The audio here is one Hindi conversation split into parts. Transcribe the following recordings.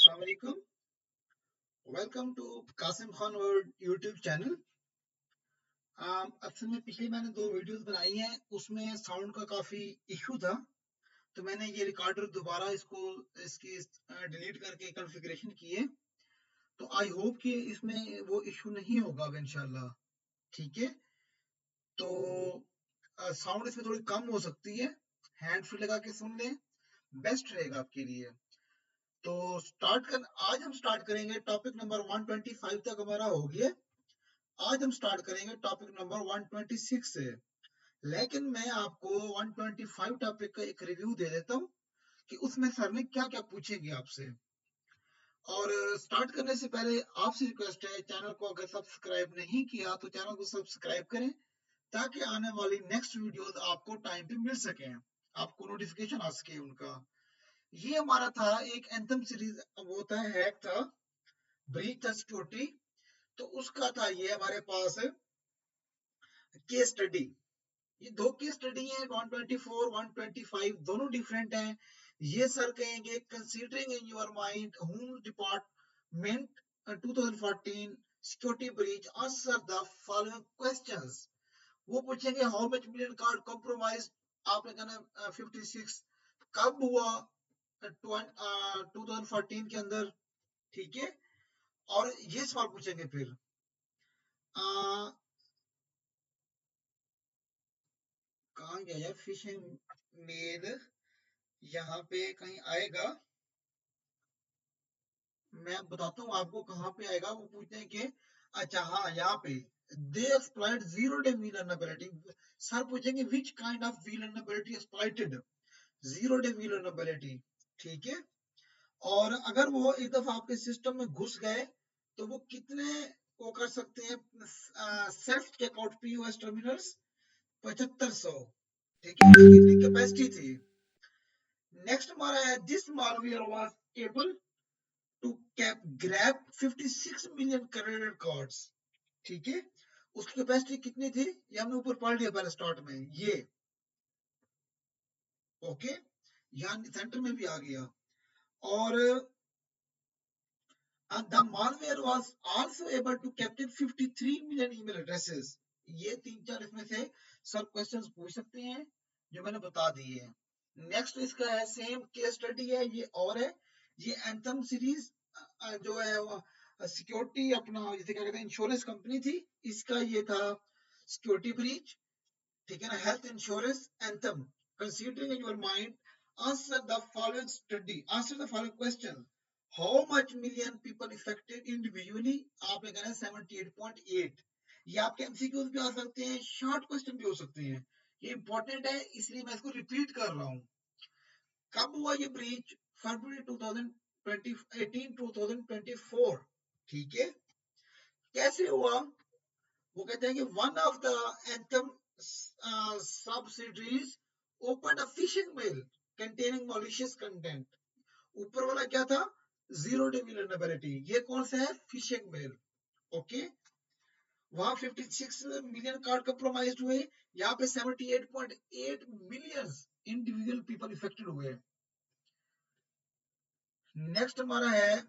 अस्सलाम वालेकुम। Welcome to Kasim Khan world YouTube channel. असल में पिछली मैंने 2 वीडियोस बनाई हैं, उसमें साउंड का काफी इशू था, तो मैंने ये रिकॉर्डर दोबारा इसकी डिलीट करके कॉन्फ़िगरेशन की है। तो आई होप कि इसमें वो इशू नहीं होगा अब इंशाल्लाह। ठीक है, तो साउंड इसमें थोड़ी कम हो सकती है, हैंड फ्री लगा के सुन लें, बेस्ट रहेगा आपके लिए। तो आज हम स्टार्ट करेंगे। टॉपिक नंबर 125 तक हमारा हो गया। आज हम स्टार्ट करेंगे टॉपिक नंबर 126 से, लेकिन मैं आपको 125 टॉपिक का एक रिव्यू दे देता हूँ कि उसमें सर ने क्या क्या पूछेंगे आपसे। और स्टार्ट करने से पहले आपसे रिक्वेस्ट है, चैनल को अगर सब्सक्राइब नहीं किया तो चैनल को सब्सक्राइब करें, ताकि आने वाली नेक्स्ट वीडियोस आपको टाइम पे मिल सके, आपको नोटिफिकेशन आ सके उनका। ये हमारा था एक एंथम सीरीज, वो था हैक था, ब्रीच द सिक्योरिटी। तो उसका था ये हमारे पास केस स्टडी। ये 2 केस स्टडी है, 124 125 दोनों डिफरेंट हैं। ये सर कहेंगे considering in your mind home department 2014 security breach, answer the following questions. वो पूछेंगे how much million card compromise, आपने कहना 56 कब हुआ, 2014 के अंदर। ठीक है, और ये सवाल पूछेंगे फिर कहाँ गया यार फिशिंग मेल, यहाँ पे कहीं आएगा, मैं बताता हूँ आपको कहाँ पे आएगा। वो पूछते हैं कि अच्छा हाँ यहाँ पे they exploit zero day vulnerability। Sir पूछेंगे which kind of vulnerability exploited zero day vulnerability। ठीक है, और अगर वो एक दफा आपके सिस्टम में घुस गए तो वो कितने वो कर सकते हैं सेल्फ चेकआउट पीओएस टर्मिनल्स, 7500। ठीक है, कितनी कैपेसिटी थी। नेक्स्ट हमारा है this malware was able to grab 56 million credit cards. ठीक है, उसकी कैपेसिटी कितनी थी ये हमने ऊपर पढ़ लिया पहले स्टार्ट में ये। ओके, यहाँ सेंटर में भी आ गया। और the malware was also able to capture 53 million email addresses. ये 3-4 इसमें से सब क्वेश्चंस पूछ सकते हैं जो मैंने बता दिए हैं। नेक्स्ट इसका है सेम केस स्टडी है, ये और है, ये एंथम सीरीज जो है सिक्योरिटी अपना जैसे क्या कहते हैं इंश्योरेंस कंपनी थी, इसका ये था सिक्योरिटी ब्रीच। ठीक है ना, health insurance anthem, considering in your mind answer the following study, answer the following question, how much million people affected individually, आपने कहना है 78.8। ये आपके एमसीक्यूज भी आ सकते हैं, शॉर्ट क्वेश्चन भी हो सकते हैं, ये इंपॉर्टेंट है इसलिए मैं इसको रिपीट कर रहा हूँ। कब हुआ ये ब्रीच, फरवरी 2018 2024। ठीक है, कैसे हुआ, वो कहते हैं कि one of the Anthem subsidies open a phishing mail containing malicious content. ऊपर वाला क्या था, जीरो डे vulnerability, ये कौन सा है, फिशिंग मेल। ओके, वहां 56 मिलियन कार्ड कंप्रोमाइज हुए, यहाँ पे 78.8 मिलियन इंडिविजुअल पीपल इफेक्टेड हुए। नेक्स्ट हमारा है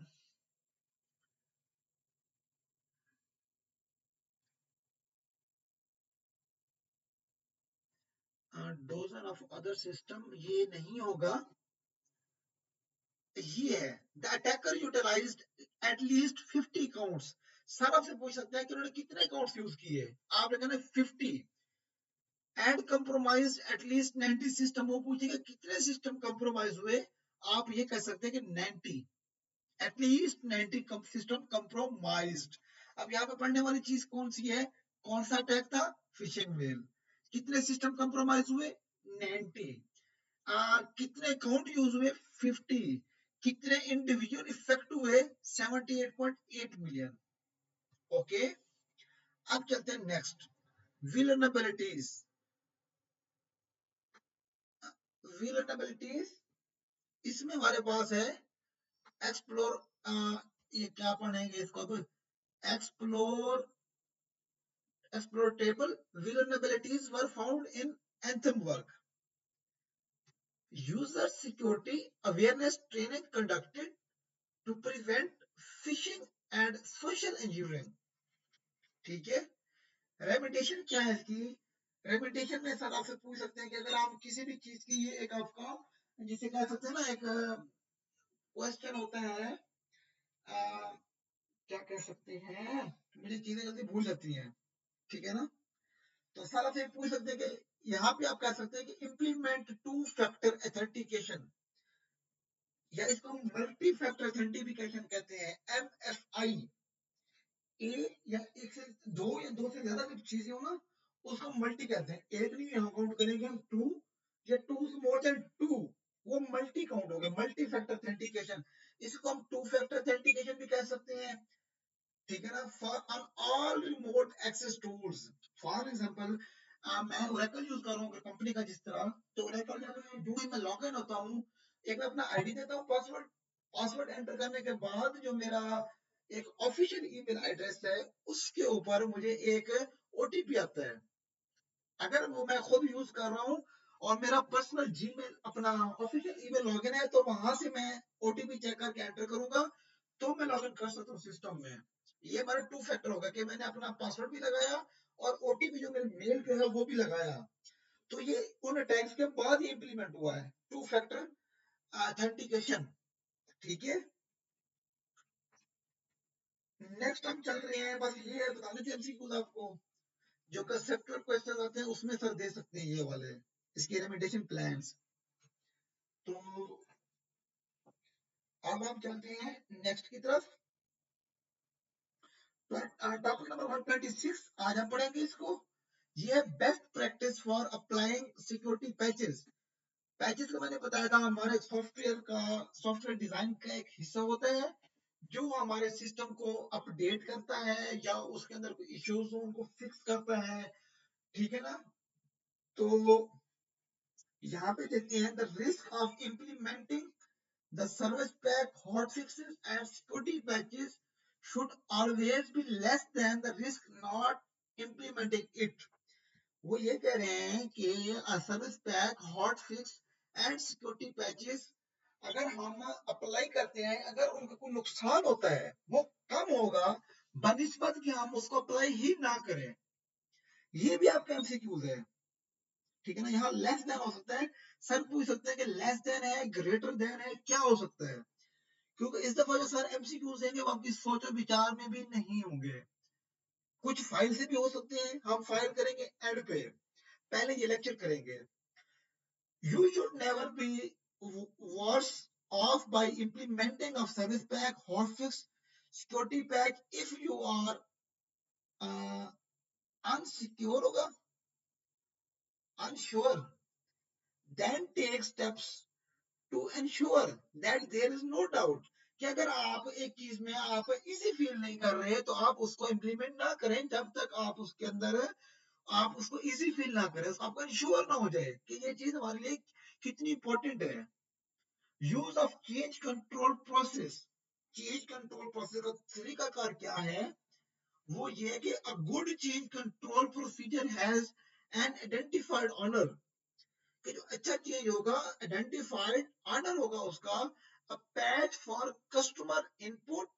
डोजन ऑफ अदर सिस्टम, ये नहीं होगा, ये है the attacker utilised at least 50 counts. Sir आपसे पूछ सकता है कि उन्होंने कितने काउंट्स यूज किए, आपने कहना 50 एंड कंप्रोमाइज एटलीस्ट 90 सिस्टम। वो पूछेगा कितने सिस्टम कंप्रोमाइज हुए, आप ये कह सकते हैं कि 90, एटलीस्ट 90 सिस्टम कंप्रोमाइज्ड। अब यहाँ पे पढ़ने वाली चीज कौन सी है, कौन सा अटैक था, फिशिंग मेल। कितने सिस्टम कंप्रोमाइज हुए, 90। कितने अकाउंट यूज हुए, 50। कितने इंडिविजुअल इफेक्ट हुए, 78.8 मिलियन। ओके, अब चलते हैं नेक्स्ट, विलनरेबिलिटीज। विलनरेबिलिटीज इसमें हमारे पास है एक्सप्लोर, ये क्या पढ़ेंगे इसको अब, explore exploitable vulnerabilities were found in anthem work. User security awareness training conducted to prevent phishing and social engineering. ठीक है, रेमिटेशन क्या है इसकी? रेमिटेशन में सर आपसे पूछ सकते हैं कि अगर आप किसी भी चीज की एक आपका जिसे कह सकते हैं ना एक क्वेश्चन होता है, क्या कह सकते हैं, मुझे चीजें जल्दी भूल जाती हैं, ठीक है ना? तो सर आपसे पूछ सकते हैं कि यहाँ पे आप कह सकते हैं कि इम्प्लीमेंट टू फैक्टर ऑथेंटिकेशन, या इसको हम मल्टी फैक्टर ऑथेंटिकेशन कहते हैं, MFI। ए या एक से दो या दो से ज्यादा जब चीजें हो ना, उसको मल्टी कहते हैं। एक नहीं यहाँ काउंट करेंगे हम टू, या टू से मोर देन टू, वो मल्टी काउंट हो गया, मल्टी फैक्टर ऑथेंटिकेशन। इसको हम टू फैक्टर ऑथेंटिकेशन भी कह सकते हैं, ठीक है ना? For on all remote access tools, for example मैं ओरेकल यूज कर रहा हूँ कंपनी का, जिस तरह तो ओरेकल जब जो ही मैं लॉग इन होता हूँ, एक मैं अपना आईडी देता हूँ, पासवर्ड, पासवर्ड एंटर करने के बाद जो मेरा एक ऑफिशियल ईमेल एड्रेस है, उसके ऊपर मुझे एक ओटीपी आता है। अगर वो मैं खुद यूज कर रहा हूँ और मेरा पर्सनल जीमेल अपना ऑफिशियल ईमेल लॉगिन है, तो वहां से मैं ओटीपी चेक करके एंटर करूंगा, तो मैं लॉगिन कर सकता हूँ सिस्टम में। ये हमारा टू फैक्टर होगा कि मैंने अपना पासवर्ड भी लगाया और ओटीपी जो मेरे मेल पे है वो भी लगाया। तो ये उन टैग्स के बाद ही इंप्लीमेंट हुआ है, टू फैक्टर ऑथेंटिकेशन। ठीक है, नेक्स्ट हम चल रहे हैं, बस ये बता देते हैं एमसीक्यूज आपको, जो कंसेप्चुअल क्वेश्चन आते हैं उसमें सर दे सकते हैं ये वाले, इसके रेमिटेशन प्लान्स। तो अब हम चलते हैं नेक्स्ट की तरफ, टॉपिक नंबर 126, आज हम पढ़ेंगे इसको। ये है best practice for applying security patches. Patches को मैंने बताया था हमारे सॉफ्टवेयर का, सॉफ्टवेयर डिजाइन का एक हिस्सा होता है, जो हमारे सिस्टम को अपडेट करता है या उसके अंदर कोई इश्यूज हो उनको फिक्स करता है, ठीक है ना? तो यहाँ पे देखते हैं, the risk of implementing the service pack hotfixes and security patches should always be less than the risk not implementing it. वो ये कह रहे हैं कि service pack hot fix and security patches अगर हम अप्लाई करते हैं, अगर उनका कोई नुकसान होता है वो कम होगा बनिस्बत कि हम उसको अप्लाई ही ना करें। ये भी आपका एमसीक्यूज है, ठीक है ना? यहाँ लेस देन हो सकता है, सर पूछ सकते हैं कि लेस देन है, ग्रेटर देन है, क्या हो सकता है? क्योंकि इस दफा जो सर एमसीक्यूज देंगे वो आपकी सोचो विचार में भी नहीं होंगे, कुछ फाइल से भी हो सकते हैं। हम फाइल करेंगे एंड पे, पहले ये लेक्चर करेंगे। You should never be worse off by implementing of service pack hotfix security pack if you are unsecure होगा, unsure, then take steps to ensure that there is no doubt कि अगर आप एक चीज में आप इजी फील नहीं कर रहे तो आप उसको इम्प्लीमेंट ना करें जब तक आप उसके अंदर आप उसको इजी फील ना करें, आपको इंश्योर ना हो जाए कि ये चीज हमारे लिए कितनी इंपॉर्टेंट है। Use of change control process, change control process का तरीका कार क्या है? वो ये है कि a good change control procedure has an identified owner, कि जो अच्छा चेंज होगा आइडेंटिफाइड ऑनर होगा उसका, a patch for customer input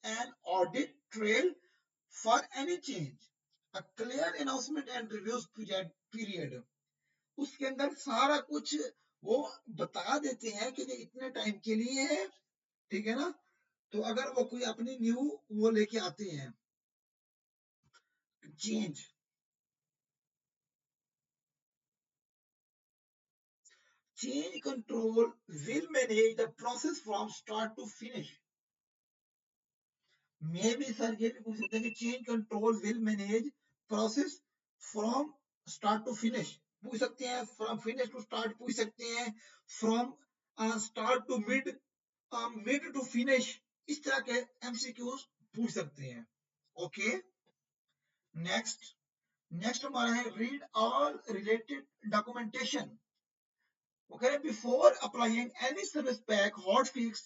and audit trail for any change, a clear announcement and reviews period. उसके अंदर सारा कुछ वो बता देते हैं कि ये इतने टाइम के लिए है, ठीक है ना? तो अगर वो कोई अपनी न्यू वो लेके आते हैं change, change control will manage the process from start to finish। मे भी सर ये भी पूछ सकते हैं कि change control will manage process from start to finish, पूछ सकते हैं फ्रॉम फिनिश टू स्टार्ट, पूछ सकते हैं from start to mid, mid to finish, इस तरह के एमसीक्यूज पूछ सकते हैं। ओके, नेक्स्ट, नेक्स्ट हमारा है रीड ऑल रिलेटेड डॉक्यूमेंटेशन। वो कह रहे before applying any service pack hot fix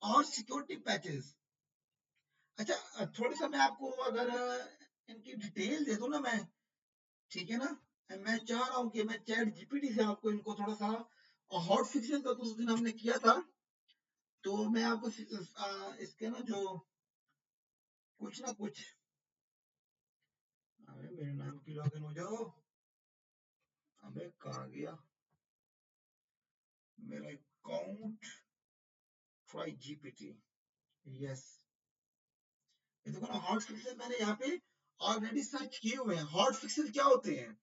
और सिक्योरिटी पैचेस। अच्छा थोड़ी सा मैं आपको अगर इनकी डिटेल दे दूं ना मैं, ठीक है ना? मैं चाह रहा हूँ कि मैं चैट जीपीटी से आपको इनको थोड़ा सा हॉट फिक्सेस का कुछ दिन हमने किया था, तो मैं आपको इसके ना जो कुछ ना कुछ, अरे मेरे नाम की लॉगिन हो जाओ, अबे कहाँ गया मेरा अकाउंट, ट्राई जीपीटी, यस। ये देखो ना, हॉट फिक्सेस मैंने यहाँ पे ऑलरेडी सर्च किए हुए हैं। हॉट फिक्सेस क्या होते हैं?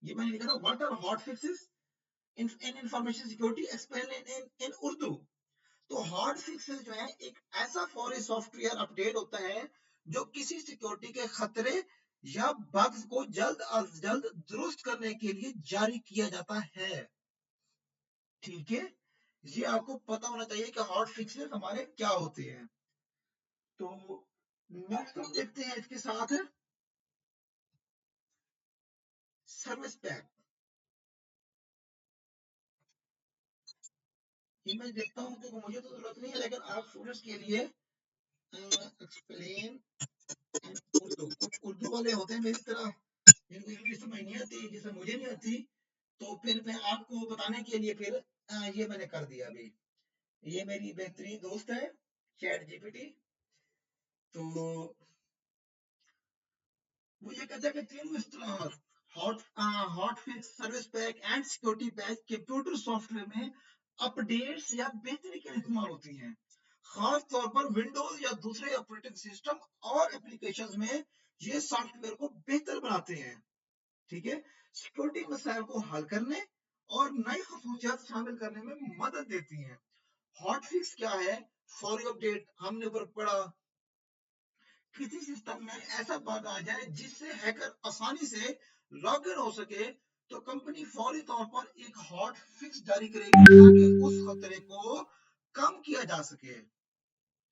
ये मैंने लिखा था, what are hot fixes in information security explain in Urdu. तो हॉट फिक्सेस जो है एक ऐसा फौरी सॉफ्टवेयर अपडेट होता है जो किसी सिक्योरिटी के खतरे या बग्स को जल्द अज जल्द दुरुस्त करने के लिए जारी किया जाता है। ठीक है, ये आपको पता होना चाहिए कि हॉट फिक्सेस हमारे क्या होते हैं। तो नेक्स्ट हम देखते हैं इसके साथ सर्विस पैक। ये मैं देखता हूँ कि मुझे तो जरूरत नहीं है, लेकिन आप स्टूडेंट्स के लिए एक्सप्लेन उर्दू, कुछ उर्दू वाले होते हैं मेरी तरह जिनको इंग्लिश समझ नहीं आती, जैसे मुझे नहीं आती, तो फिर मैं आपको बताने के लिए फिर ये मैंने कर दिया अभी। ये मेरी बेहतरीन दोस्त है चैट जीपीटी। तो वो ये कहता है कि तीनों इस्तेमाल hot hot fix, service pack and security patch computer software में अपडेट्स या बेहतरी के लिए इस्तेमाल होती हैं। खास तौर पर विंडोज या दूसरे ऑपरेटिंग सिस्टम और एप्लीकेशंस में ये सॉफ्टवेयर को बेहतर बनाते हैं। ठीक है, सिक्योरिटी मसाइल को हल करने और नई खसूसियात शामिल करने में मदद देती हैं। हॉट फिक्स क्या है? फॉर अपडेट, हमने ऊपर पढ़ा, किसी सिस्टम में ऐसा बग आ जाए जिससे हैकर आसानी से लॉग इन हो सके, तो कंपनी फौरी तौर पर एक हॉट फिक्स जारी करेगी ताकि उस खतरे को कम किया जा सके।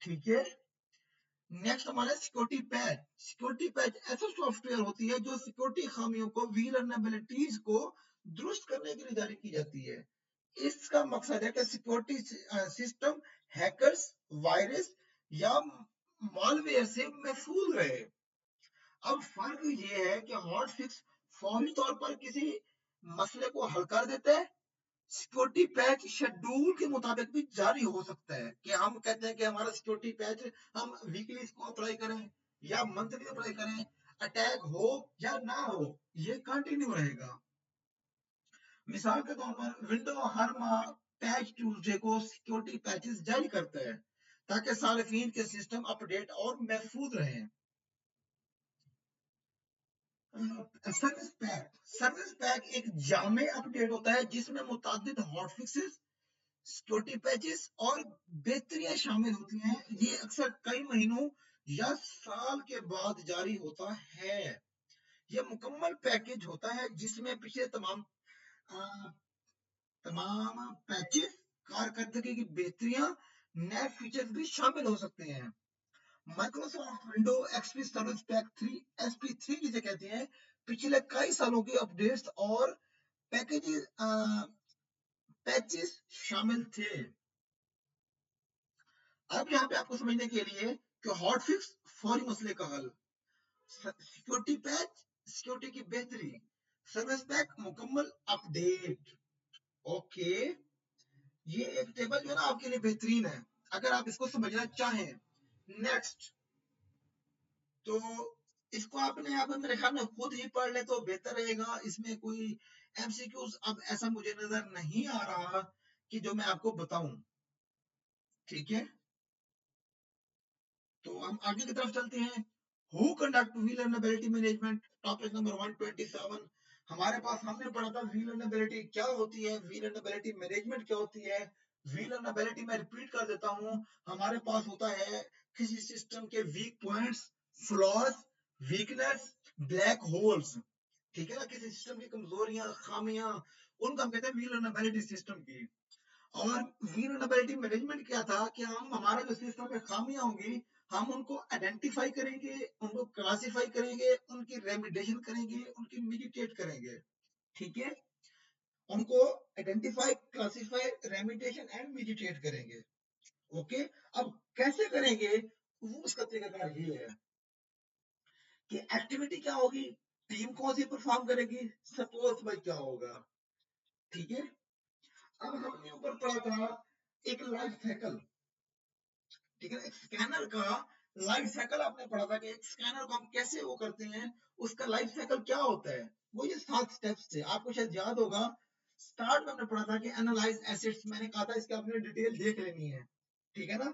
ठीक है, नेक्स्ट हमारा सिक्योरिटी पैच। सिक्योरिटी पैच ऐसा सॉफ्टवेयर होती है जो सिक्योरिटी खामियों को, वीलनरेबिलिटीज को दुरुस्त करने के लिए जारी की जाती है। इसका मकसद है कि सिक्योरिटी सिस्टम हैकर्स, वायरस या मॉलवेयर से महफूज रहे। अब फर्क ये है कि हॉट फिक्स फौरी तौर पर किसी मसले को हल कर देता है। सिक्योरिटी पैच शेड्यूल के मुताबिक भी जारी हो सकता है, कि हम कहते हैं कि हमारा सिक्योरिटी पैच हम वीकली इसको अप्लाई करें या मंथली अप्लाई करें, अटैक हो या ना हो, ये कंटिन्यू रहेगा। मिसाल के तौर पर विंडो हर माह पैच ट्यूसडे को सिक्योरिटी पैचेस जारी करता है ताकि सार्फिन के सिस्टम अपडेट और महफूज रहें। सर्विस पैक एक जामे अपडेट होता है जिसमें मुतादिद हॉट फिक्सेस, सिक्योरिटी पैचेस और बेहतरियां शामिल होती हैं। ये अक्सर कई महीनों या साल के बाद जारी होता है। ये मुकम्मल पैकेज होता है जिसमें पिछले आ, तमाम पैचेस, कारकर्दगी की बेहतरियां, नए फीचर्स भी शामिल हो सकते हैं। Microsoft window XP service pack 3, SP3 जिसे कहते हैं, पिछले कई सालों के अपडेट्स और पैकेजेस पैचेस शामिल थे। अब यहाँ पे आपको समझने के लिए कि हॉट फिक्स फौरी मसले का हल, सिक्योरिटी पैच सिक्योरिटी की बेहतरी, सर्विस पैक मुकम्मल अपडेट। ओके, ये एक टेबल जो है ना आपके लिए बेहतरीन है अगर आप इसको समझना चाहें। नेक्स्ट, तो इसको आपने यहाँ पे मेरे ख्याल में खुद ही पढ़ ले तो बेहतर रहेगा। इसमें कोई एमसीक्यूज अब ऐसा मुझे नजर नहीं आ रहा कि जो मैं आपको बताऊं। ठीक है, तो हम आगे की तरफ चलते हैं। Who conduct vulnerability management, topic number 127। हमारे पास हमने पढ़ा था वीलनरेबिलिटी क्या होती है, वीलनरेबिलिटी मैनेजमेंट क्या होती है। वीलनरेबिलिटी मैं रिपीट कर देता हूं, हमारे पास होता है किसी सिस्टम के weak points, flaws, weakness, black holes. ठीक है ना, किसी सिस्टम की कमजोरियां, खामियां, उनको हम कहते हैं वीलनरेबिलिटी सिस्टम की। और वीलनरेबिलिटी मैनेजमेंट क्या था कि हम हमारा जो सिस्टम में खामियां होंगी, हम उनको आइडेंटिफाई करेंगे, उनको क्लासिफाई करेंगे, उनकी रेमिडिएशन करेंगे, उनकी मिटिगेट करेंगे। ठीक है, उनको identify, classify, remediation and mitigate करेंगे। ओके, अब कैसे करेंगे, वो उसका तरीकाकार ये है कि एक्टिविटी क्या होगी, टीम कौन सी परफॉर्म करेगी। सपोज भाई क्या होगा, ठीक है। अब हमने ऊपर पढ़ा था एक लाइफ साइकिल, ठीक है, एक स्कैनर का लाइफ साइकिल आपने पढ़ा था कि एक स्कैनर को हम कैसे वो करते हैं, उसका लाइफ साइकिल क्या होता है। वो ये 7 स्टेप्स थे, आपको शायद याद होगा। स्टार्ट में हमने पढ़ा था कि एनालाइज एसिड्स, मैंने कहा था इसकी आपने डिटेल देख लेनी है, ठीक है ना।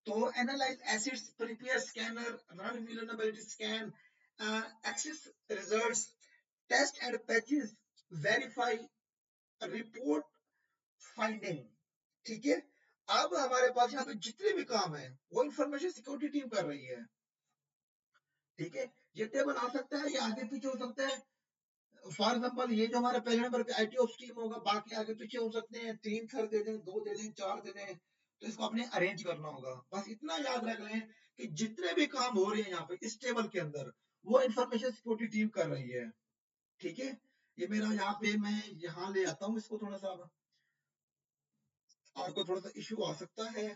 तो analyse assets, prepare scanner, run vulnerability scan, assess results, test and patches, verify, report, finding, ठीक है। अब हमारे पास यहाँ पे जितने भी काम है वो इंफॉर्मेशन सिक्योरिटी टीम कर रही है, ठीक है। ये टेबल आ सकता है, ये आगे पीछे हो सकता है। फॉर एग्जाम्पल ये जो हमारे पहले नंबर पे आईटी ऑप्स टीम होगा, बाकी आगे पीछे हो सकते हैं, 3 सर दे दें, 2 दे दें, 4 दे दें, तो इसको आपने अरेंज करना होगा। बस इतना याद रख लें कि जितने भी काम हो रहे हैं यहाँ पे इस टेबल के अंदर, वो इंफॉर्मेशन सिक्योरिटी टीम कर रही है, ठीक है। ये मेरा यहाँ पे, मैं यहाँ ले आता हूँ इसको थोड़ा सा, आपको थोड़ा सा इश्यू आ सकता है।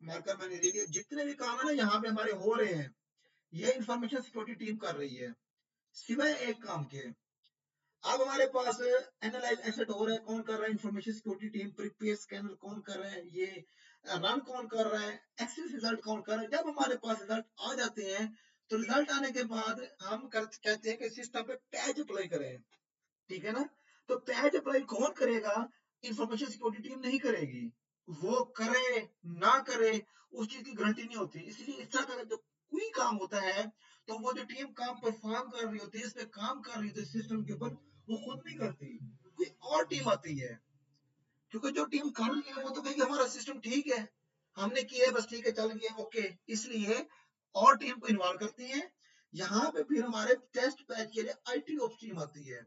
मार्कर मैंने ले लिया, जितने भी काम है ना यहाँ पे हमारे हो रहे हैं, ये इंफॉर्मेशन सिक्योरिटी टीम कर रही है, सिवाय एक काम के। अब हमारे पास एनालाइज एसेट हो रहा है, कौन कर रहा है, information security team. Prepare scanner कौन कर रहा है, ये रन कौन कर रहा है, एक्सेस रिजल्ट कौन कर रहा है। जब हमारे पास रिजल्ट आ जाते हैं, तो रिजल्ट आने के बाद हम कहते हैं कि सिस्टम पे पैच अप्लाई करें, ठीक है ना। तो पैच अप्लाई कौन करेगा, इंफॉर्मेशन सिक्योरिटी टीम नहीं करेगी। वो करे ना करे उस चीज की गारंटी नहीं होती, इसलिए इस तरह का जो कोई काम होता है, तो वो जो टीम काम परफॉर्म कर रही होती है, इस पे काम कर रही होती है सिस्टम के ऊपर, वो खुद नहीं करती, कोई और टीम आती है। क्योंकि जो टीम कर रही है वो तो कहेगी हमारा सिस्टम ठीक है, हमने किया है, बस ठीक है, चल गया, ओके, इसलिए और टीम को इन्वॉल्व करती है। यहाँ पे फिर हमारे टेस्ट पैच के लिए आईटी ऑप्स टीम आती है।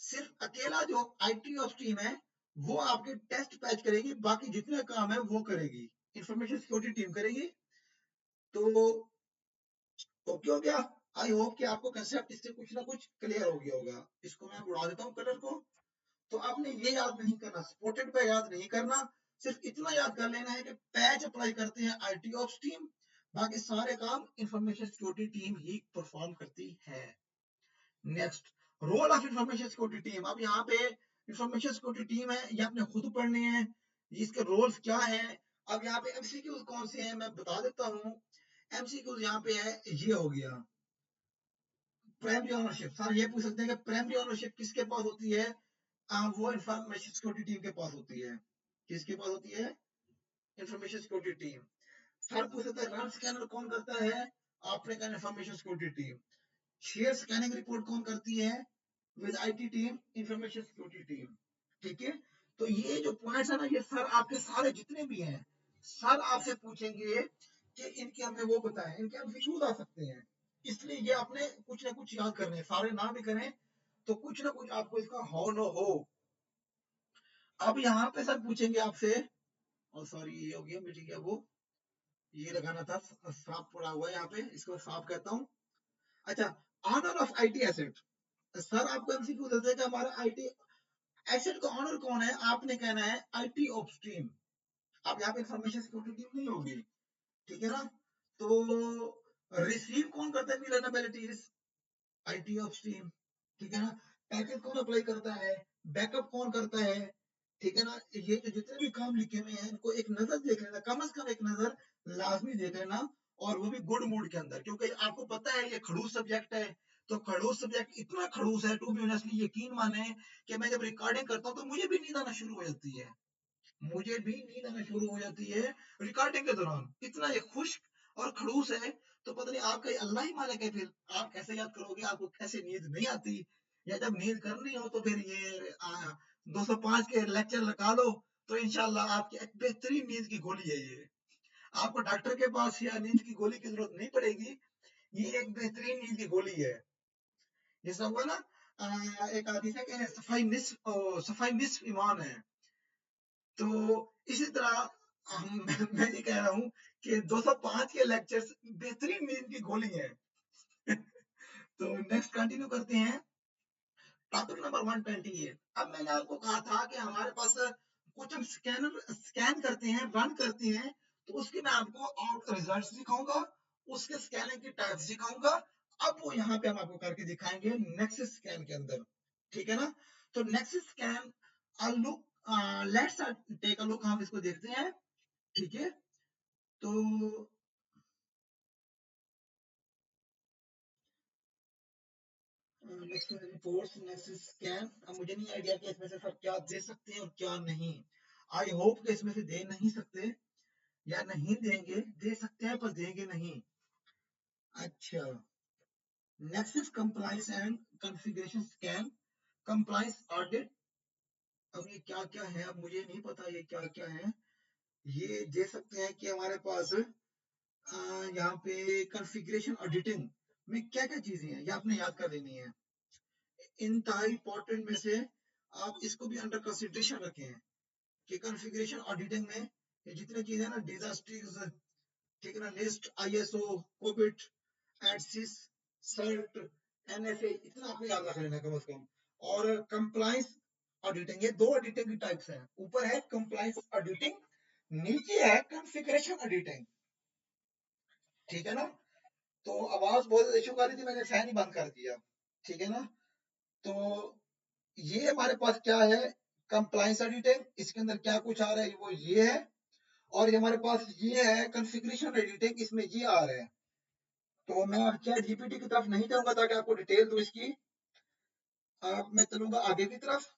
सिर्फ अकेला जो आईटी ऑप्स टीम है वो आपके टेस्ट पैच करेगी, बाकी जितने काम है वो करेगी इंफॉर्मेशन सिक्योरिटी टीम करेगी। तो ओके हो गया। आई होप कि आपको कंसेप्ट इससे कुछ ना कुछ क्लियर हो गया होगा। इसको मैं उड़ा देता हूँ कलर को। तो आपने ये याद नहीं करना, सपोर्टेड पे याद नहीं करना, सिर्फ इतना याद कर लेना है कि पैच अप्लाई करते हैं आईटी ऑप्स टीम, बाकी सारे काम इंफॉर्मेशन सिक्योरिटी टीम ही परफॉर्म करती है। Next, role of information security team. अब यहाँ पे इंफॉर्मेशन सिक्योरिटी टीम है, ये आपने खुद पढ़ने हैं, इसके रोल्स क्या है। अब यहाँ पे एमसीक्यूज कौन से हैं मैं बता देता हूँ। एमसीक्यूज यहाँ पे है, ये हो गया प्राइमरी ओनरशिप। सर ये पूछ सकते हैं कि प्राइमरी ओनरशिप किसके पास होती है, वो इंफॉर्मेशन सिक्योरिटी टीम के पास होती है। किसके पास होती है, इंफॉर्मेशन सिक्योरिटी टीम। सर पूछ सकते हैं रन स्कैनर कौन करता है, आपने कहा information security team. Share scanning report कौन करती है, with IT team, information security team, ठीक है। तो ये जो पॉइंट्स है ना, ये सर आपके सारे जितने भी हैं, सर आपसे पूछेंगे कि इनके हमें वो बताएं, इनके हम इश्यूज आ सकते हैं, इसलिए ये आपने कुछ ना कुछ याद करने हैं। सारे ना भी करें तो कुछ ना कुछ आपको इसका हो न हो। अब यहाँ पे सर पूछेंगे आपसे, और सॉरी ये हो गया मिट गया वो, ये लगाना था, साफ पड़ा हुआ है यहाँ पे, इसको साफ कहता हूँ। अच्छा, owner of IT asset. Sir आपको एमसीक्यू देते हैं कि हमारा आईटी एसेट का ऑनर कौन है, आपने कहना है आईटी ऑप्स टीम। अब यहाँ पे इंफॉर्मेशन सिक्योरिटी टीम नहीं होगी, ठीक है ना। तो रिसीव कौन करता है विलनेबिलिटीज, आईटी ऑप्स टीम, ठीक है ना। पैकेज कौन अप्लाई करता है, बैकअप कौन करता है, ठीक है ना। ये जो जितने भी काम लिखे हुए हैं इनको एक नजर देख लेना, कम से कम एक नजर लाजमी देख लेना, और वो भी गुड मूड के अंदर, क्योंकि आपको पता है ये खड़ूस सब्जेक्ट है। तो खड़ूस सब्जेक्ट इतना खड़ूस है, टू बी ऑनेस्टली यकीन माने कि मैं जब रिकॉर्डिंग करता हूँ तो मुझे भी नींद आना शुरू हो जाती है, मुझे भी नींद आना शुरू हो जाती है रिकॉर्डिंग के दौरान, इतना ये खुश्क और खड़ूस है। तो पता नहीं आपका अल्लाह ही माने कि फिर आप कैसे याद करोगे, आपको कैसे नींद नहीं आती, या जब नींद करनी हो तो फिर ये 205 के लेक्चर लगा लो, तो इंशाल्लाह आपकी एक बेहतरीन नींद की गोली है ये। आपको डॉक्टर के पास या नींद की गोली की जरूरत नहीं पड़ेगी, ये एक बेहतरीन नींद की गोली है। जैसा हुआ ना, एक हदीस है कि सफाई निस्फ ईमान है। तो इसी तरह मैं ये कह रहा हूँ कि 205 के लेक्चर्स बेहतरीन नींद की गोली है। तो नेक्स्ट कंटिन्यू करते हैं, टॉपिक नंबर 128। अब मैंने आपको कहा था कि हमारे पास कुछ हम स्कैन करते हैं, रन करते हैं, तो उसके मैं आपको आउट रिजल्ट दिखाऊंगा, उसके स्कैनिंग की टाइप दिखाऊंगा। अब वो यहाँ पे हम आपको करके दिखाएंगे नेक्स्ट स्कैन के अंदर, ठीक है ना। तो next scan look let's take a look, हम इसको देखते हैं। ठीक है, तो नेक्स्ट रिपोर्ट्स, नेक्स्ट स्कैन। अब मुझे नहीं आइडिया कि इसमें से सब क्या दे सकते हैं और क्या नहीं। आई होप कि इसमें से दे नहीं सकते या नहीं देंगे, दे सकते हैं पर देंगे नहीं। अच्छा, nexus compliance and configuration scan, compliance audit. अब ये क्या क्या है, अब मुझे नहीं पता ये क्या क्या है। ये दे सकते हैं कि हमारे पास यहाँ पे कॉन्फ़िगरेशन ऑडिटिंग में क्या क्या चीजें हैं, ये आपने याद कर लेनी है। इंतहाई इंपॉर्टेंट में से आप इसको भी अंडर कंसिडरेशन रखें कि कॉन्फ़िगरेशन ऑडिटिंग में ये जितने चीजें हैं ना, डिजास्टर्स, ठीक है ना, list, ISO, covid, एडसिस, shirt, NFA, इतना आपको याद रख लेना कम से कम। और कंप्लायंस ऑडिटिंग, ये दो ऑडिटिंग की टाइप्स हैं। ऊपर है कंप्लायंस ऑडिटिंग, नीचे है कॉन्फ़िगरेशन ऑडिटिंग। ठीक है ना, तो आवाज बहुत इशू कर रही थी, मैंने फैन ही बंद कर दिया। ठीक है ना, तो ये हमारे पास क्या है, कंप्लायंस ऑडिटिंग, इसके अंदर क्या कुछ आ रहा है वो ये है। और ये हमारे पास ये है कॉन्फ़िगरेशन ऑडिटिंग, इसमें ये आ रहा है। तो मैं अब चैट जीपीटी की तरफ नहीं जाऊंगा ताकि आपको डिटेल दूं इसकी। अब मैं चलूंगा आगे की तरफ।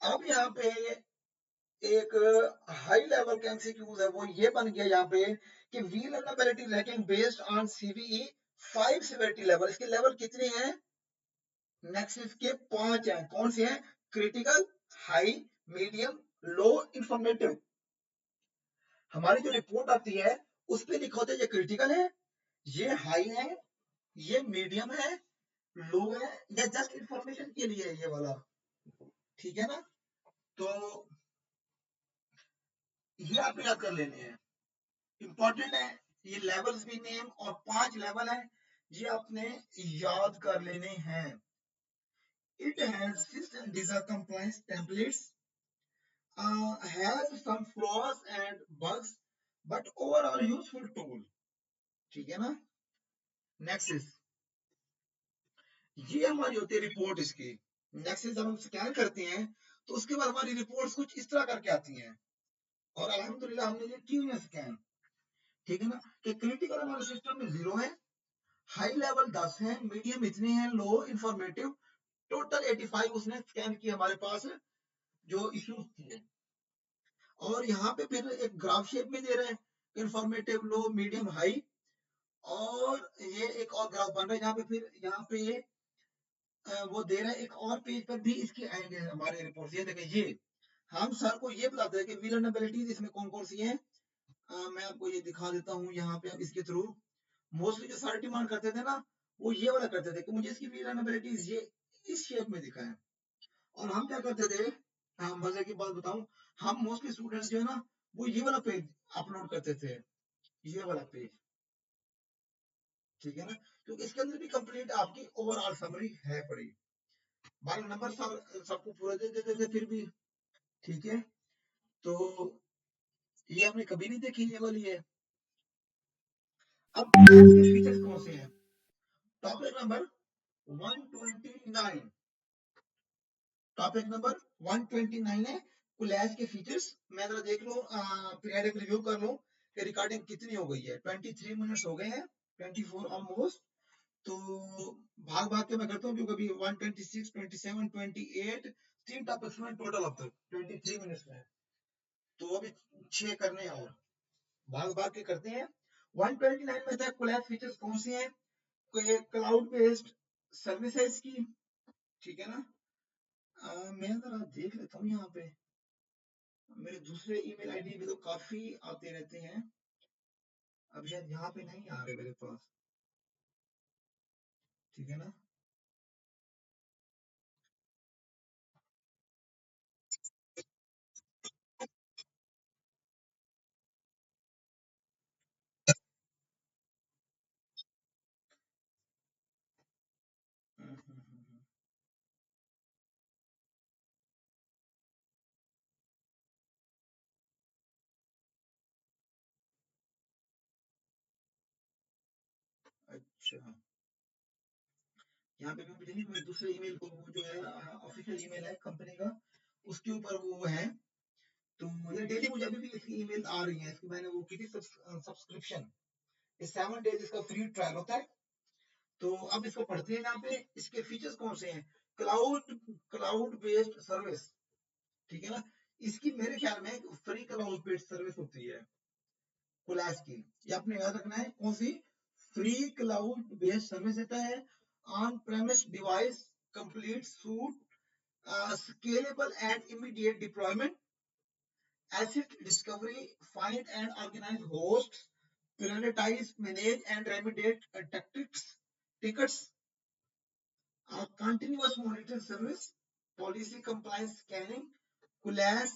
अब यहाँ पे एक हाई लेवल का एमसीक्यूज है, वो ये बन गया यहाँ पे कि vulnerability ranking based on CVE 5 severity level. इसके लेवल कितने हैं, नेक्सस के 5 हैं। कौन से हैं, critical, high, medium, low, informative. हमारी जो रिपोर्ट आती है उस पे लिखा होता है ये क्रिटिकल है, ये हाई है, ये मीडियम है, लो है, या जस्ट इंफॉर्मेशन के लिए है ये वाला। ठीक है ना, तो ये आपको याद कर लेने हैं, इंपॉर्टेंट है। ये लेवल्स भी नेम और 5 लेवल है, ये आपने याद कर लेने हैं। It has system design compliance templates, has some flaws and bugs but overall useful tool। ठीक है ना, नेक्स्ट, ये हमारी होती है रिपोर्ट इसकी। नेक्स्ट जब हम स्कैन करते हैं तो उसके बाद हमारी रिपोर्ट्स कुछ इस तरह करके आती हैं, और अल्हम्दुलिल्लाह हमने ये की हुई है स्कैन। ठीक है ना, कि क्रिटिकल हमारे सिस्टम में 0 है, हाई लेवल 10 है, मीडियम इतने हैं, लो इंफॉर्मेटिव, टोटल 85 उसने स्कैन की हमारे पास जो इश्यूज थे। और यहाँ पे फिर एक ग्राफ शेप में दे रहे हैं, इंफॉर्मेटिव, लो, मीडियम, हाई। और ये एक और ग्राफ बन रहा है जहाँ पे फिर यहाँ पे वो दे रहा है एक और पेज पर भी इसकी आएंगे हमारे रिपोर्ट। ये देखें, ये हम सर को ये बताते हैं कि विलनबिलिटीज इसमें कौन कौन सी हैं। मैं आपको ये दिखा देता हूँ यहाँ पे, अब इसके थ्रू मोस्टली जो सर डिमांड करते थे ना, वो ये वाला करते थे कि मुझे इसकी विलनबिलिटीज ये इस शेप में दिखा है। और हम क्या करते थे, हाँ मजे की बात बताऊं, हम मोस्टली स्टूडेंट्स जो है ना, वो ये वाला पेज अपलोड करते थे, ये वाला पेज। ठीक है ना, क्योंकि इसके अंदर भी कंप्लीट आपकी ओवरऑल समरी है पड़ी। बाकी नंबर सब सबको पूरा दे देते थे फिर भी। ठीक है, तो ये हमने कभी नहीं देखी ये वाली है। अब इसके फीचर्स कौन से हैं, टॉपिक नंबर 129, टॉपिक नंबर 129 है कोलैज के फीचर्स। मैं जरा देख लूं, फिर एक रिव्यू कर लूं कि रिकॉर्डिंग कितनी हो गई है। 23 मिनट्स हो गए हैं, 24 ऑलमोस्ट। तो भाग भाग के मैं करता हूँ क्योंकि अभी 126, 27, 28 तीन टॉपिक्स में टोटल अब तक 23 मिनट्स में है। तो अभी 6 करने हैं और भाग भाग के करते हैं। 129 में था कोलैब फीचर्स कौन से हैं, कोई क्लाउड बेस्ड सर्विसेज की। ठीक है ना, मैं जरा देख लेता हूँ यहाँ पे, मेरे दूसरे ईमेल आईडी भी तो काफी आते रहते हैं। अब शायद यहाँ पे नहीं आ रहे मेरे पास। ठीक है ना, अच्छा यहाँ पे मैं डिलीट में दूसरे ईमेल को, वो जो है ऑफिशियल ईमेल है कंपनी का, उसके ऊपर वो है। तो ये डेली मुझे अभी भी इसकी ईमेल आ रही है, इसकी मैंने वो की थी सब्सक्रिप्शन, ये 7 डेज इसका फ्री ट्रायल होता है। तो अब इसको पढ़ते हैं। यहाँ पे इसके फीचर्स कौन से हैं? क्लाउड क्लाउड बेस्ड सर्विस, ठीक है ना। इसकी मेरे ख्याल में फ्री क्लाउड बेस्ड सर्विस होती है कोलैस की, ये आपने याद रखना है। कौन सी? फ्री क्लाउड बेस्ड सर्विस देता है, on premise device, complete suit, scalable and immediate deployment, asset discovery, find and organize hosts, prioritize, manage and remediate tickets, continuous monitoring service, policy compliance scanning, Kulas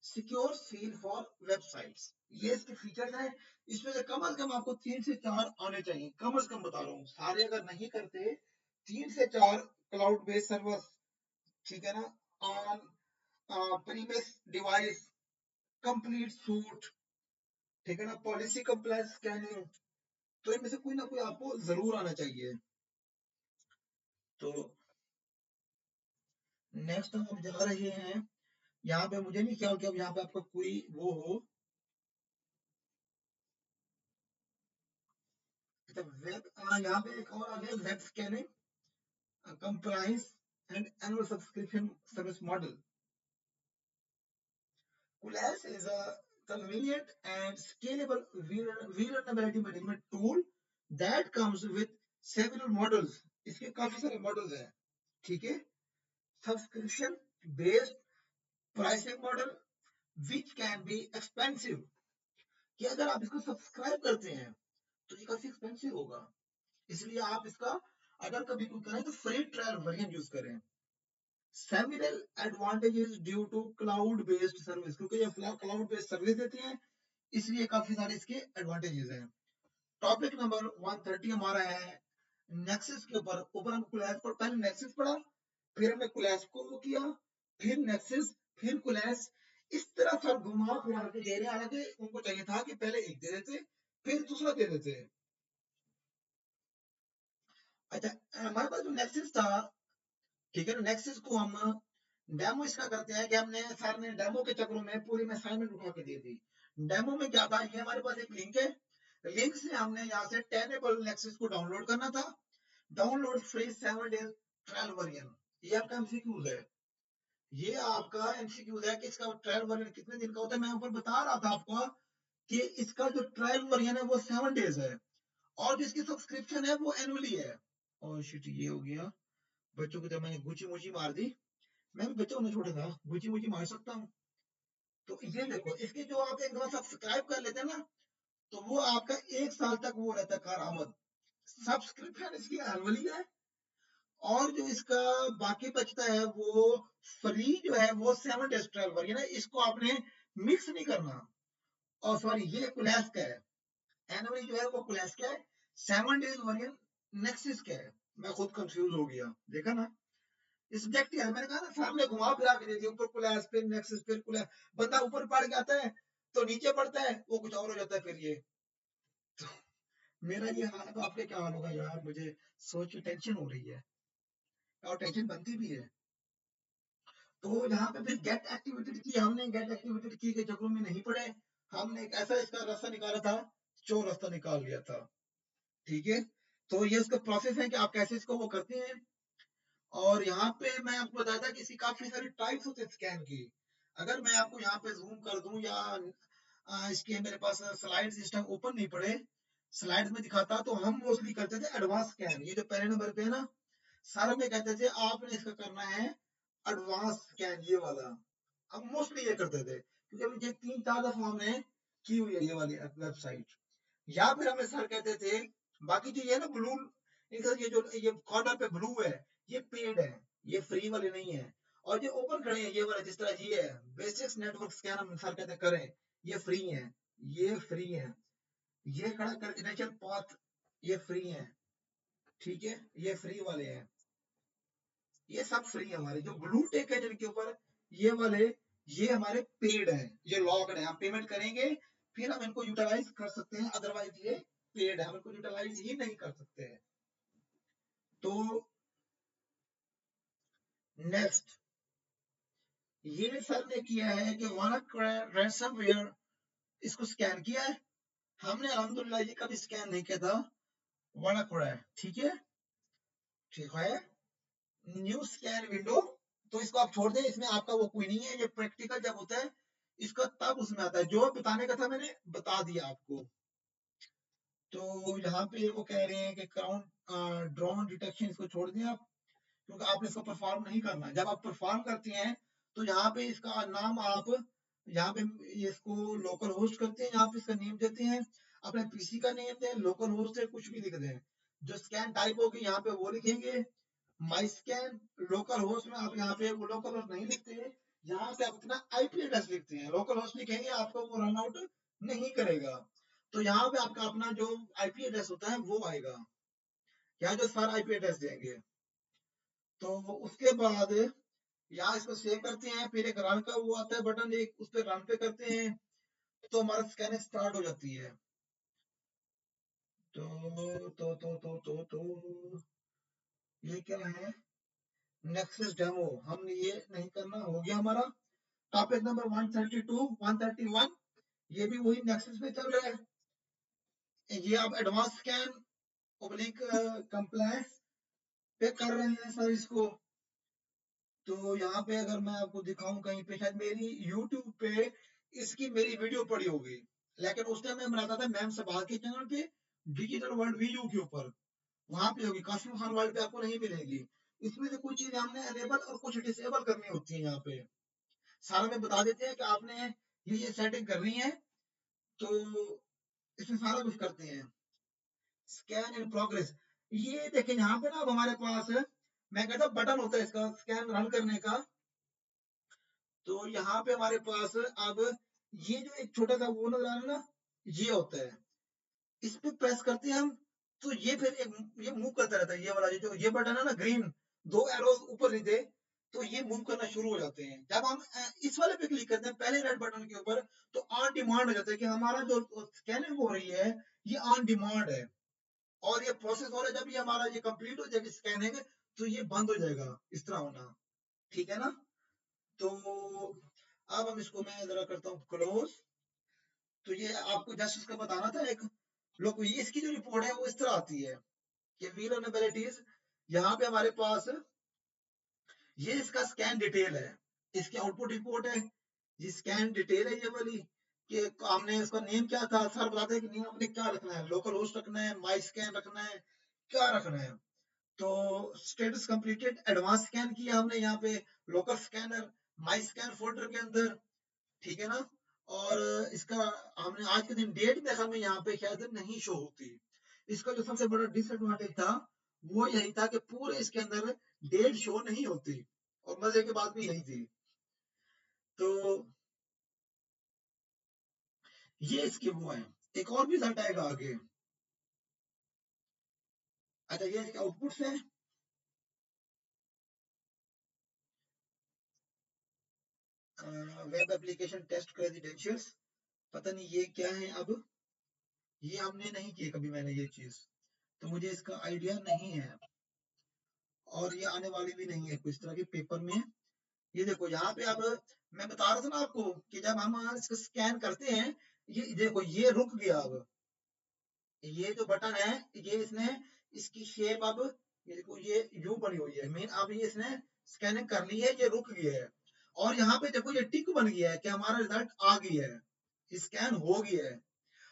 secure seal for websites। ये इसके फीचर्स हैं। इसमें से कम आपको 3 से 4 आने चाहिए, कम से कम बता रहा हूँ। सारे अगर नहीं करते, 3 से 4 क्लाउड बेस्ड सर्वर, ठीक है ना, on premise device, complete suit, ठीक है ना, पॉलिसी कंप्लायंस स्कैनिंग, तो इनमें से कोई ना कोई आपको जरूर आना चाहिए। तो नेक्स्ट हम जा रहे हैं, यहाँ पे मुझे नहीं ख्याल कि अब यहाँ पे आपका कोई वो हो। वेब, यहाँ पे एक और आ गया, web scanning compliance and annual subscription service model. Kulas is a convenient and scalable vulnerability management tool that comes with several models। इसके काफी सारे मॉडल्स हैं, ठीक है। Subscription based pricing model which can be expensive, कि अगर आप इसको सब्सक्राइब करते हैं तो ये काफी एक्सपेंसिव होगा, इसलिए आप इसका अगर कभी कोई करें तो फ्री ट्रायल वेरिएंट यूज करें। Several advantages due to cloud based service, क्योंकि ये क्लाउड बेस्ड सर्विस देते हैं, इसलिए काफी सारे इसके एडवांटेजेस हैं। टॉपिक नंबर 130 हमारा है नेक्सस के ऊपर। ऊपर हम कुलैस पर पहले नेक्सस पढ़ा, फिर हमने कुलैस को किया, फिर नेक्सस, फिर कुलैस, इस तरह सब घुमा फिरा के दे रहे। हालांकि उनको चाहिए था कि पहले एक दे देते फिर दूसरा दे देते। अच्छा, हमारे पास जो नेक्सस था, ठीक है ना, नेक्सस को हम डेमो इसका करते हैं कि हमने सर ने डेमो के चक्रों में पूरी में असाइनमेंट उठा के दे दी। डेमो में क्या था, ये हमारे पास एक लिंक है, लिंक से हमने यहाँ से टेनेबल नेक्सस को डाउनलोड करना था। Download free 7 days trial version, ये आपका एमसीक्यूज है। ये आपका एमसीक्यूज है कि इसका ट्रायल वर्जन कितने दिन का होता है। मैं ऊपर बता रहा था आपको कि इसका जो ट्रायल वर्जन है वो 7 डेज है, और जिसकी सब्सक्रिप्शन है वो एनुअली है। और शिट, ये हो गया बच्चों को, जब मैंने गुची मुची मार दी, मैं भी बच्चों ने छोड़ा था, गुची मुची मार सकता हूँ। तो ये देखो, इसके जो आप एक बार सब्सक्राइब कर लेते हैं ना, तो वो आपका 1 साल तक वो रहता है कार। सब्सक्रिप्शन इसकी एनुअली है, और जो इसका बाकी बचता है वो फ्री जो है वो 7 डेज ट्रायल वर्जन है। इसको आपने मिक्स नहीं करना। और सॉरी, ये कुलैस का है, एनुअली जो है वो कुलैस का है, 7 डेज वर्जन नेक्सिस का है। मैं खुद कंफ्यूज हो गया, देखा ना, सब्जेक्ट है। मैंने कहा ना, सामने घुमा फिरा के दे दिया, ऊपर कुलैस फिर नेक्सिस फिर कुलैस, बंदा ऊपर पढ़ के आता है तो नीचे पढ़ता है वो कुछ और हो जाता है फिर ये। तो मेरा ये हाल, तो आपके क्या हाल होगा यार, मुझे सोच के टेंशन हो रही है, और टेंशन बनती भी है। तो यहाँ पे फिर गेट एक्टिवेटेड की हमने, गेट एक्टिवेटेड की के चक्रों में नहीं पड़े, हमने एक ऐसा इसका रास्ता निकाला था, चोर रास्ता निकाल लिया था, ठीक है। तो ये इसका प्रोसेस है कि आप कैसे इसको वो करते हैं। और यहाँ पे मैं आपको बताया था कि इसकी काफी सारी टाइप्स होते हैं स्कैन की। अगर मैं आपको यहाँ पे जूम कर दूं, या इसके मेरे पास स्लाइड सिस्टम ओपन नहीं पड़े, स्लाइड्स में दिखाता, तो हम मोस्टली करते थे एडवांस स्कैन। ये जो पहले नंबर पे है ना, सारे में कहते थे आपने इसका करना है एडवांस स्कैन, ये वाला। हम मोस्टली ये करते थे, क्योंकि अभी ये 3-4 दफा हमने की हुई है ये वाली वेबसाइट। या फिर हमें सर कहते थे, बाकी जो ये ना ब्लू, ये जो ये कॉर्नर पे ब्लू है, ये पेड है, ये फ्री वाले नहीं है। और जो ओपन खड़े हैं ये वाले, जिस तरह ये है बेसिक्स नेटवर्क स्कैन, हम सर कहते करें, ये फ्री है, ये फ्री है। ये खड़ा करेंशियल पाथ, ये फ्री है, ठीक है, ये फ्री वाले हैं। ये सब फ्री है हमारे। जो ब्लू टेक है जिनके ऊपर, ये वाले, ये हमारे पेड है, ये लॉक्ड है। हम पेमेंट करेंगे फिर हम इनको यूटिलाइज कर सकते हैं, अदरवाइज ये पेड है, हम इनको यूटिलाइज ही नहीं कर सकते हैं। तो नेक्स्ट, ये सर ने किया है कि रैंसमवेयर, इसको स्कैन किया है हमने। अल्हम्दुलिल्लाह ये कभी स्कैन नहीं किया था, WannaCry, ठीक है, ठीक है। न्यू स्कैन विंडो, तो इसको आप छोड़ दें, इसमें आपका वो कोई नहीं है। ये प्रैक्टिकल जब होता है इसका तब उसमें आता है, जो बताने का था मैंने बता दिया आपको। तो यहाँ पे वो कह रहे हैं कि क्राउन ड्रोन डिटेक्शन, इसको छोड़ दें आप, क्योंकि आपने इसको परफॉर्म नहीं करना। जब आप परफॉर्म करते हैं तो यहाँ पे इसका नाम आप, यहाँ पे इसको लोकल होस्ट करते हैं, यहाँ पे इसका नेम देते हैं, अपने पीसी का नेम दें, लोकल होस्ट है, कुछ भी लिख दें। जो स्कैन टाइप होगी यहाँ पे वो लिखेंगे, माई स्कैन। लोकल होस्ट में आप यहाँ पे वो लोकल होस्ट नहीं लिखते हैं, यहाँ पे आप अपना आईपी एड्रेस लिखते हैं। लोकल होस्ट लिखेंगे आपको वो रन आउट नहीं करेगा। तो यहाँ पे आपका अपना जो आईपी एड्रेस होता है वो आएगा, यहाँ जो सारा आईपी एड्रेस देंगे। तो उसके बाद यहाँ इसको सेव करते हैं, फिर एक रन का वो आता है बटन, एक उस पर रन पे करते हैं तो हमारा स्कैनिंग स्टार्ट हो जाती है। तो ये क्या है, नेक्सस डेमो, हमने ये नहीं करना, हो गया हमारा। टॉपिक नंबर 132 131, ये भी वही नेक्सस पे चल रहा है। ये आप एडवांस स्कैन ओब्लिक कंप्लायंस पे कर रहे हैं सर इसको। तो यहाँ पे अगर मैं आपको दिखाऊं कहीं पे, शायद मेरी YouTube पे इसकी मेरी वीडियो पड़ी होगी, लेकिन उस टाइम मैं बनाता था मैम सबाह के चैनल पे, डिजिटल वर्ल्ड वीडियो के ऊपर, वहां पे होगी। कासिम खान वर्ल्ड पे आपको नहीं मिलेगी। इसमें से कुछ चीजें हमने अनेबल और कुछ डिसेबल करनी होती है। यहाँ पे सारा में बता देते हैं कि आपने ये सेटिंग करनी है, तो इसमें सारा कुछ करते हैं। स्कैन इन प्रोग्रेस, ये देखें यहाँ पे ना, अब हमारे पास मैं कहता बटन होता है इसका स्कैन रन करने का। तो यहाँ पे हमारे पास अब ये जो एक छोटा सा वो नजर आ रहा है ना, ये होता है। इस पे प्रेस करते हैं हम, तो ये फिर एक ये मूव करता रहता है। ये वाला जो ये बटन है ना ग्रीन, दो एरोज ऊपर नीचे, तो ये मूव करना शुरू हो जाते हैं। जब हम इस वाले पे क्लिक करते हैं पहले रेड बटन के ऊपर, तो ऑन डिमांड हो जाता है कि हमारा जो स्कैनिंग हो रही है ये ऑन डिमांड है, और ये प्रोसेस हो रहा है। जब ये हमारा ये कंप्लीट हो जाएगी स्कैनिंग, तो ये बंद हो जाएगा, इस तरह होना, ठीक है ना। तो अब हम इसको मैं जरा करता हूँ क्लोज। तो ये आपको जस्ट इसका बताना था एक लोग, ये इसकी जो रिपोर्ट है वो इस तरह आती है कि वीलनेबिलिटीज, यहाँ पे हमारे पास ये इसका स्कैन डिटेल है, इसकी आउटपुट रिपोर्ट है, ये स्कैन डिटेल है ये वाली, कि हमने इसका नेम क्या था, सर बताते हैं कि नेम हमने क्या रखना है, लोकल होस्ट रखना है, माई स्कैन रखना है, क्या रखना है। तो स्टेटस कंप्लीटेड, एडवांस स्कैन किया हमने यहाँ पे लोकल स्कैनर माई स्कैन फोल्डर के अंदर, ठीक है ना। और इसका हमने आज के दिन डेट में हमें यहाँ पे शायद नहीं शो होती। इसका जो सबसे बड़ा डिसएडवांटेज था वो यही था कि पूरे इसके अंदर डेट शो नहीं होती, और मजे की बात भी यही थी। तो ये इसके वो है, एक और भी रिजल्ट आएगा आगे। अच्छा, ये इसके आउटपुट है, वेब एप्लीकेशन टेस्ट क्रेडेंशियल्स, पता नहीं ये क्या है। अब ये हमने नहीं किया कभी मैंने ये चीज, तो मुझे इसका आइडिया नहीं है, और ये आने वाली भी नहीं है कुछ तरह के पेपर में। ये देखो यहाँ पे अब मैं बता रहा था ना आपको कि जब हम इसको स्कैन करते हैं, ये देखो ये रुक गया। अब ये जो बटन है, ये इसने इसकी शेप अब ये देखो ये यू बनी हुई है मेन। अब ये इसने स्कैनिंग कर ली है, ये रुक गया है, और यहाँ पे देखो ये टिक बन गया है कि हमारा रिजल्ट आ गया है, स्कैन हो गया है।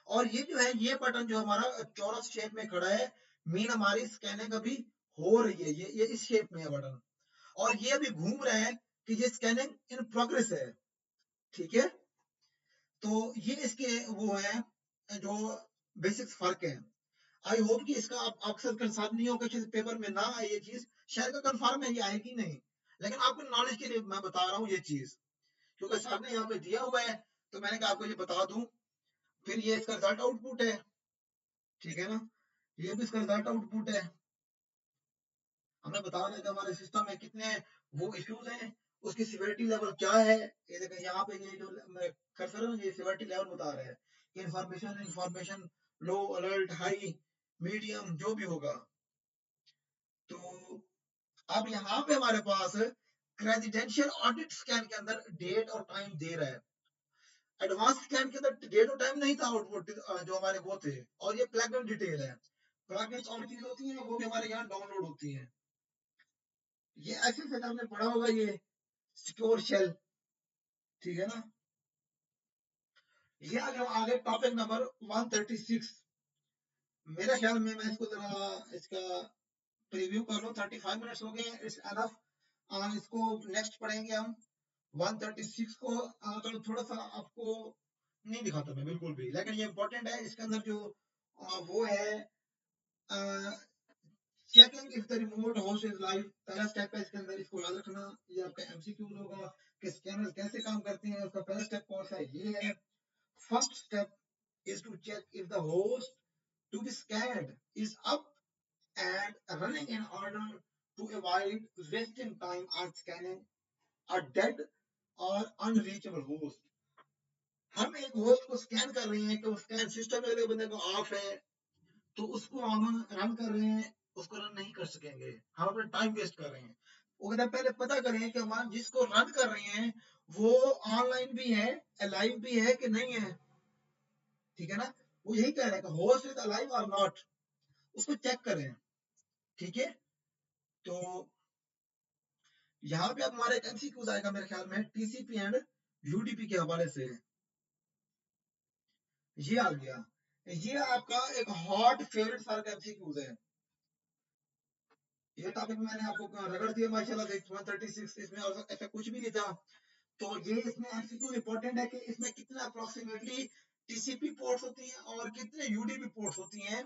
और ये जो है ये बटन जो हमारा चौरस शेप में खड़ा है, मीन हमारी स्कैनिंग अभी हो रही है, ये इस शेप में है बटन, और ये अभी घूम रहा है कि ये स्कैनिंग इन प्रोग्रेस है, ठीक है। तो ये इसके वो है जो बेसिक फर्क है। आई होप कि इसका आप अक्सर कंफर्म नहीं होगा, किसी पेपर में ना आए ये चीज, शायद का कंफर्म है ये आएगी नहीं, लेकिन आपको नॉलेज के लिए मैं बता रहा हूँ ये चीज, क्योंकि सर ने यहाँ पे दिया हुआ है, तो मैंने कहा आपको ये बता दूं। फिर ये इसका रिजल्ट आउटपुट है, ठीक है ना, ये भी इसका रिजल्ट आउटपुट है। हमें बताना है कि हमारे सिस्टम में कितने वो इश्यूज हैं, उसकी सिवियरिटी लेवल क्या है। ये देखें यहाँ पे ये जो कर्सर है ये सिवियरिटी लेवल बता रहा है, इंफॉर्मेशन इंफॉर्मेशन लो, अलर्ट, हाई, मीडियम, जो भी होगा। तो अब यहाँ पे हमारे पास रेजिडेंशियल ऑडिट स्कैन के अंदर डेट और टाइम दे रहा है, एडवांस स्कैन के अंदर डेट और टाइम नहीं था आउटपुट जो हमारे वो थे, और ये प्लग इन डिटेल है। प्लग इन और चीज होती है वो भी हमारे यहाँ डाउनलोड होती है। ये ऐसे सेट आपने पढ़ा होगा, ये सिक्योर शेल, ठीक है ना। ये आगे टॉपिक नंबर 136। मेरे ख्याल में मैं इसको जरा इसका प्रीव्यू कर लूं, 35 मिनट्स हो गए, इट्स एनफ। इसको नेक्स्ट पढ़ेंगे हम 136 को। तो थोड़ा सा आपको नहीं दिखाता मैं बिल्कुल भी, लेकिन ये इंपॉर्टेंट है। इसके अंदर जो वो है, checking if the remote host is live, पहला स्टेप है इसके अंदर, इसको याद रखना। ये आपका एमसीक्यू होगा कि स्कैनर कैसे काम करते हैं, उसका पहला स्टेप कौन सा है, ये है। First step is to check if the host to be scanned is up and running in order to avoid wasting time on scanning a dead or unreachable host. हम एक होस्ट को स्कैन कर रहे हैं कि वो स्कैन सिस्टम अगले बंदे को ऑफ है, तो उसको हम रन कर रहे हैं, उसको रन नहीं कर सकेंगे, हम अपना टाइम वेस्ट कर रहे हैं। वो कहते हैं पहले पता करें कि हम जिसको रन कर रहे हैं वो ऑनलाइन भी है, अलाइव भी है कि नहीं है, ठीक है ना। वो यही कह रहे हैं कि होस्ट इज अलाइव और नॉट, उसको चेक करें, ठीक है। तो यहाँ पे अब हमारा एक एमसीक्यूज आएगा मेरे ख्याल में टीसीपी एंड यूडीपी के हवाले से। ये आ गया, ये आपका एक हॉट फेवरेट सारा का एमसीक्यूज है। ये टॉपिक मैंने आपको रगड़ दिया माशाल्लाह से 136, इसमें और ऐसा कुछ भी नहीं था। तो ये इसमें एमसीक्यू इंपॉर्टेंट है कि इसमें कितना अप्रोक्सीमेटली टीसीपी पोर्ट्स होती हैं और कितने यूडीपी पोर्ट्स होती हैं।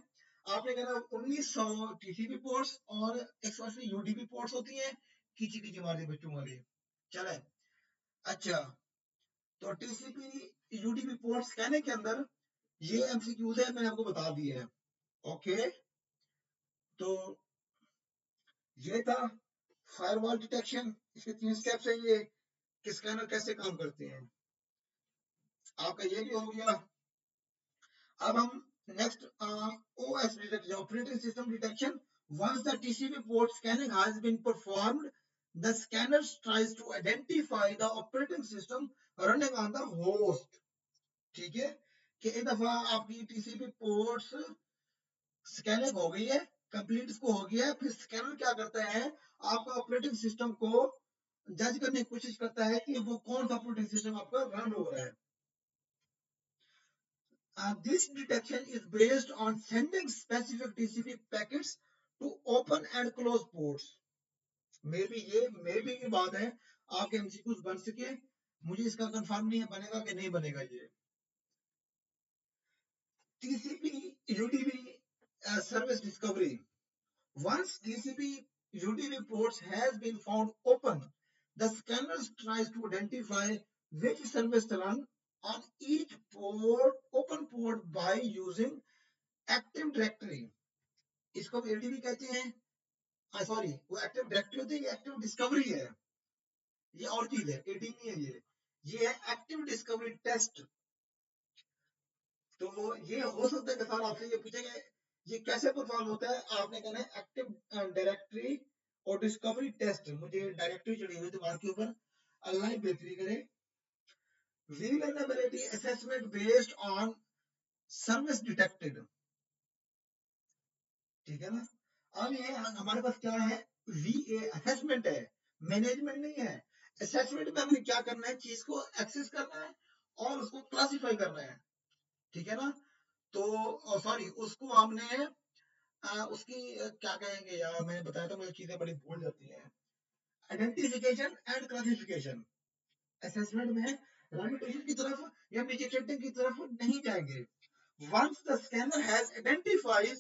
आपने कहना 1900 टीसीपी पोर्ट्स और 180 यूडीपी पोर्ट्स होती हैं। खींची खींची मार दी बच्चों वाली, चले। अच्छा, तो टीसीपी यूडीपी पोर्ट्स कहने के अंदर ये एमसीक्यूज है, मैंने आपको बता दिया है। ओके, तो ये था फायरवॉल डिटेक्शन, इसके 3 स्टेप्स हैं ये कि स्कैनर कैसे काम करते हैं। आपका ये भी हो गया। अब हम next OS detection, operating system detection. once the TCP port scanning has been performed, the scanner tries to identify the operating system running on the host, ठीक है। कि एक दफा आपकी टीसीपी पोर्ट्स स्कैनिंग हो गई है, कंप्लीट इसको हो गया है, फिर स्कैनर क्या करता है, आपका ऑपरेटिंग सिस्टम को जज करने की कोशिश करता है कि वो कौन सा ऑपरेटिंग सिस्टम आपका रन हो रहा है। This detection is based on sending specific TCP packets to open and close ports. मे भी की बात है, आपके एमसीक्यूज बन सके, मुझे इसका कंफर्म नहीं है बनेगा कि नहीं बनेगा ये। TCP UDP service discovery. Once TCP UDP ports has been found open, the scanner tries to identify which service to run on each port, open port by using active directory. इसको हम एडीबी कहते हैं, सॉरी वो एक्टिव डायरेक्टरी होती है, ये एक्टिव डिस्कवरी है, ये और चीज है, एडी नहीं है ये है एक्टिव डिस्कवरी टेस्ट। तो ये हो सकता है कि सर आपसे ये पूछेंगे ये कैसे परफॉर्म होता है, आपने कहना है एक्टिव डायरेक्टरी और डिस्कवरी टेस्ट। मुझे डायरेक्टरी चढ़ी हुई दिमाग के ऊपर, अल्लाह ही बेहतरी करे। vulnerability assessment based on service detected, ठीक है ना। अब ये हमारे पास क्या है, वीए असेसमेंट है, मैनेजमेंट नहीं है। असेसमेंट में हमें क्या करना है, चीज को एक्सेस करना है और उसको क्लासिफाई करना है, ठीक है ना। तो सॉरी उसको हमने उसकी क्या कहेंगे यार, मैंने बताया था मुझे चीजें बड़ी भूल जाती हैं। आइडेंटिफिकेशन एंड क्लासिफिकेशन असेसमेंट में रेपुटेशन की तरफ या मिटिगेटिंग की तरफ नहीं जाएंगे। Once the scanner has identified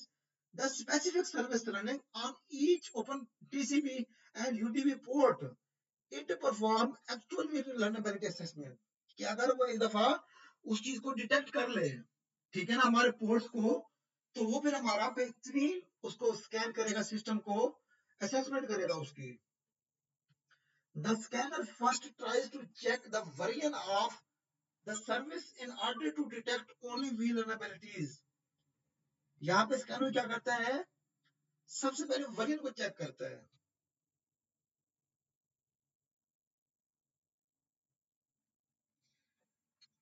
the specific service running on each open TCP and UDP port, it perform actual vulnerability assessment. कि अगर वो एक दफा उस चीज को डिटेक्ट कर ले, ठीक है ना, हमारे पोर्ट्स को, तो वो फिर हमारा बेहतरीन उसको स्कैन करेगा, सिस्टम को असेसमेंट करेगा उसकी। The scanner first tries to check the version of the service in order to detect only vulnerabilities. यहाँ पे स्कैनर क्या करता है, सबसे पहले वर्जन को चेक करता है।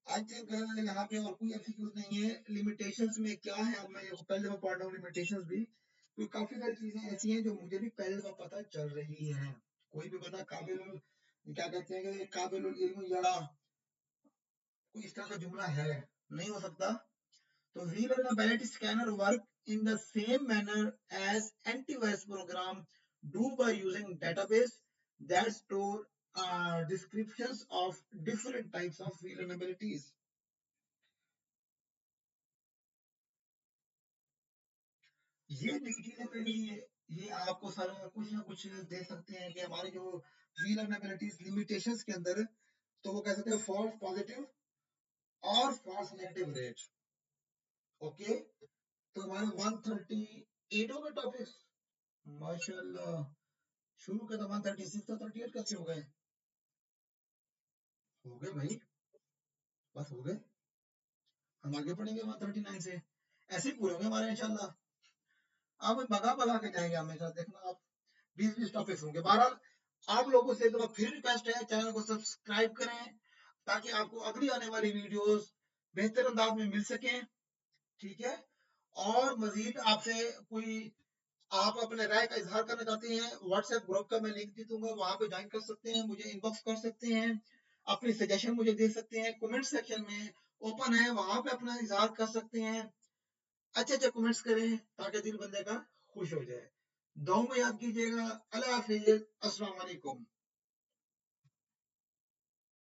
आई थिंक यहाँ पे और कोई एमसीक्यूज नहीं है। लिमिटेशंस में क्या है, अब मैं ये पहले दफा पढ़ रहा हूँ लिमिटेशंस भी, तो काफी सारी चीजें ऐसी हैं जो मुझे भी पहले दफा पता चल रही है। कोई भी बंदा काबिल, क्या कहते हैं कि काबिल इल्म या कोई इस तरह का जुमला है, नहीं हो सकता। तो vulnerability scanner work in the same manner as antivirus program do by using database that store descriptions of different types of vulnerabilities. ये चीजें मेरी, ये आपको सारा कुछ ना कुछ दे सकते हैं कि हमारे जो vulnerabilities limitations के अंदर, तो वो कह सकते हैं false positive और false negative rate। ओके, तो हमारे 138 हो गए टॉपिक्स, माशाल्लाह। शुरू के तो 136 तो 38 कैसे हो गए? हो गए भाई, बस हो गए। हम आगे बढ़ेंगे 139 से, ऐसे ही पूरे होंगे हमारे इंशाल्लाह। अब भगा भगा के जाएंगे हमेशा, देखना आप। 20-20 टॉपिक्स होंगे। बहरहाल आप लोगों से एक बार फिर रिक्वेस्ट है, चैनल को सब्सक्राइब करें ताकि आपको अगली आने वाली वीडियोस बेहतर अंदाज में मिल सके। ठीक है, और मजीद आपसे कोई, आप अपने राय का इजहार करना चाहते हैं, व्हाट्सएप ग्रुप का मैं लिंक दे दूंगा, वहां पे ज्वाइन कर सकते हैं, मुझे इनबॉक्स कर सकते हैं, अपनी सजेशन मुझे दे सकते हैं। कमेंट सेक्शन में ओपन है, वहां पे अपना इजहार कर सकते हैं। अच्छे अच्छे कमेंट्स करें ताकि दिल बंदे का खुश हो जाए। दुआ में याद कीजिएगा। अल्लाह हाफिज, अस्सलाम वालेकुम।